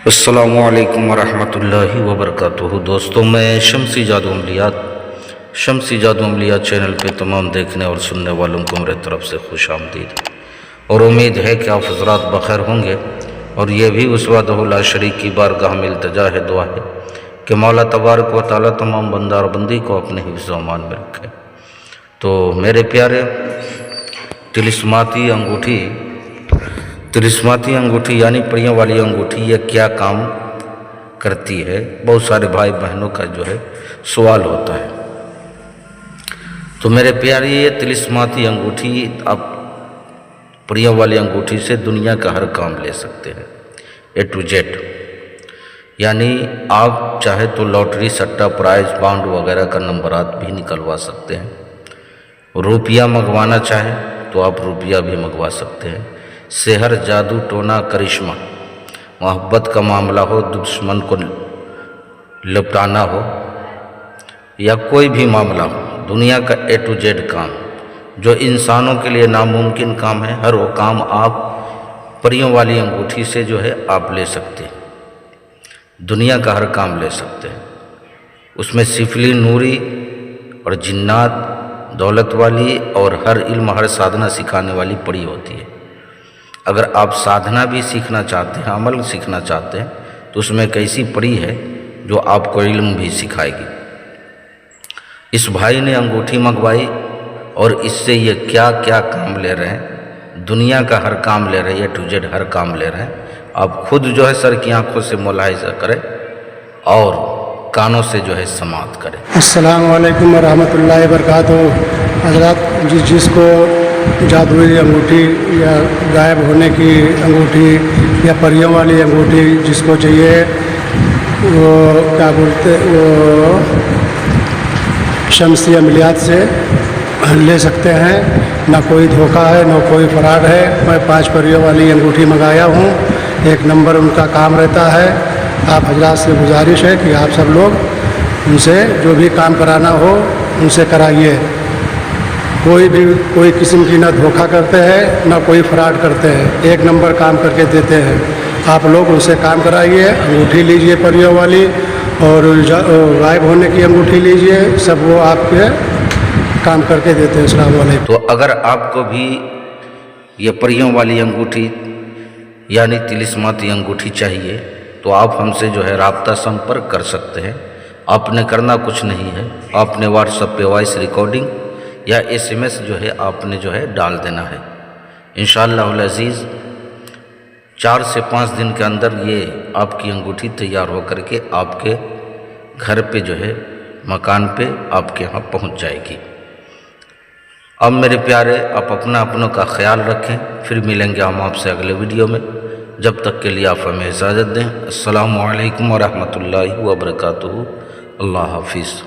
السلام علیکم ورحمۃ اللہ وبرکاتہ۔ دوستوں، میں شمسی جادو عملیات چینل پہ تمام دیکھنے اور سننے والوں کو میرے طرف سے خوش آمدید، اور امید ہے کہ آپ حضرات بخیر ہوں گے۔ اور یہ بھی اس وحدہ لا شریک کی بارگاہ میں التجا ہے، دعا ہے کہ مولا تبارک و تعالیٰ تمام بندہ اور بندی کو اپنے حفظ و امان میں رکھے۔ تو میرے پیارے، طلسماتی انگوٹھی یعنی پریوں والی انگوٹھی، یہ کیا کام کرتی ہے؟ بہت سارے بھائی بہنوں کا جو ہے سوال ہوتا ہے۔ تو میرے پیارے، یہ طلسماتی انگوٹھی، آپ پریوں والی انگوٹھی سے دنیا کا ہر کام لے سکتے ہیں، A to Z۔ یعنی آپ چاہے تو لاٹری، سٹا، پرائز، بانڈ وغیرہ کا نمبرات بھی نکلوا سکتے ہیں۔ روپیہ منگوانا چاہے تو آپ روپیہ بھی منگوا سکتے ہیں۔ سحر، جادو، ٹونا، کرشمہ، محبت کا معاملہ ہو، دشمن کو لپٹانا ہو، یا کوئی بھی معاملہ ہو، دنیا کا A to Z کام جو انسانوں کے لیے ناممکن کام ہے، ہر وہ کام آپ پریوں والی انگوٹھی سے جو ہے آپ لے سکتے ہیں۔ دنیا کا ہر کام لے سکتے ہیں۔ اس میں سفلی، نوری اور جنات، دولت والی اور ہر علم، ہر سادھنا سکھانے والی پری ہوتی ہے۔ اگر آپ سادھنا بھی سیکھنا چاہتے ہیں، عمل سیکھنا چاہتے ہیں، تو اس میں ایک ایسی پری ہے جو آپ کو علم بھی سکھائے گی۔ اس بھائی نے انگوٹھی منگوائی اور اس سے یہ کیا کیا کام لے رہے ہیں، دنیا کا ہر کام لے رہے ہیں، A to Z ہر کام لے رہے ہیں۔ آپ خود جو ہے سر کی آنکھوں سے ملاحظہ کریں اور کانوں سے جو ہے سماعت کریں۔ السلام علیکم ورحمۃ اللہ وبرکاتہ۔ حضرات، جس کو جادوئی انگوٹھی یا غائب ہونے کی انگوٹھی یا پریوں والی انگوٹھی جس کو چاہیے، وہ کیا بولتے، وہ شمسی عملیات سے لے سکتے ہیں۔ نہ کوئی دھوکہ ہے، نہ کوئی فراڈ ہے۔ میں 5 پریوں والی انگوٹھی منگایا ہوں، 1 نمبر ان کا کام رہتا ہے۔ آپ حضرات سے گزارش ہے کہ آپ سب لوگ ان سے جو بھی کام کرانا ہو ان سے کرائیے۔ کوئی قسم کی نہ دھوکہ کرتے ہیں، نہ کوئی فراڈ کرتے ہیں، 1 نمبر کام کر کے دیتے ہیں۔ آپ لوگ ان سے کام کرائیے، انگوٹھی لیجئے پریوں والی، اور غائب ہونے کی انگوٹھی لیجئے، سب وہ آپ کے کام کر کے دیتے ہیں۔ السلام علیکم۔ تو اگر آپ کو بھی یہ پریوں والی انگوٹھی یعنی طلسماتی انگوٹھی چاہیے تو آپ ہم سے جو ہے رابطہ سمپرک کر سکتے ہیں۔ آپ نے کرنا کچھ نہیں ہے، آپ نے واٹس ایپ پہ وائس ریکارڈنگ یا SMS جو ہے آپ نے جو ہے ڈال دینا ہے۔ انشاءاللہ العزیز 4 سے 5 دن کے اندر یہ آپ کی انگوٹھی تیار ہو کر کے آپ کے گھر پہ جو ہے، مکان پہ آپ کے ہاں پہنچ جائے گی۔ اب میرے پیارے، آپ اپنوں کا خیال رکھیں، پھر ملیں گے ہم آپ سے اگلے ویڈیو میں۔ جب تک کے لیے آپ ہمیں اجازت دیں۔ السلام علیکم ورحمۃ اللہ وبرکاتہ۔ اللہ حافظ۔